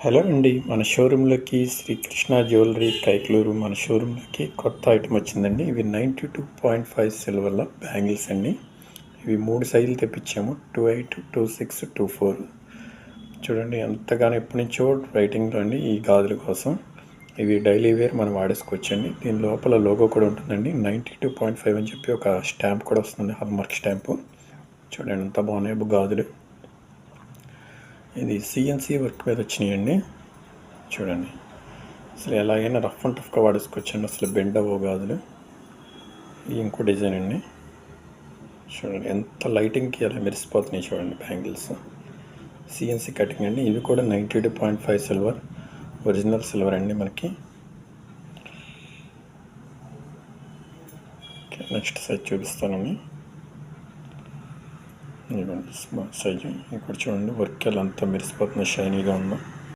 Hello అండి, మన షోరూంలోకి Srikrishna jewellery Kaikaluru మన షోరూంలోకి కొత్త ఐటమ్ వచ్చిందండి. ఇవి 92.5 సిల్వర్ల బ్యాంగిల్స్ అండి. ఇవి 3 సైజులు తెప్పించాము, 28, 26, 24. చూడండి ఎంతగానో ఎప్పటి నుంచో రైటింగ్లో అండి ఈ గాజుల కోసం. ఇవి డైలీ వేర్ మనం వాడేసుకోవచ్చండి. దీని లోపల లోగో కూడా ఉంటుందండి, 92.5 అని చెప్పి ఒక స్టాంప్ కూడా వస్తుంది, హాల్మార్క్ స్టాంపు. చూడండి ఎంత బాగున్నాయి గాజులు. ఇది సిఎన్సి వర్క్ మీద వచ్చినాయండి. చూడండి అసలు ఎలాగైనా రఫ్ అండ్ టఫ్గా వాడేసుకోవచ్చండి, అసలు బెండ్ అవ్వవు గాజులు. ఇది ఇంకో డిజైన్ అండి. చూడండి ఎంత లైటింగ్కి అలా మెరిసిపోతున్నాయి చూడండి బ్యాంగిల్స్. సిఎన్సి కటింగ్ అండి. ఇవి కూడా 92.5 సిల్వర్, ఒరిజినల్ సిల్వర్ అండి మనకి. నెక్స్ట్ సైజ్ చూపిస్తానండి. ఇదిగోండి స్మార్ట్ సైజు. ఇక్కడ చూడండి వర్క్ ఎలా అంతా మెరిసిపోతుంది, షైనీగా ఉందో.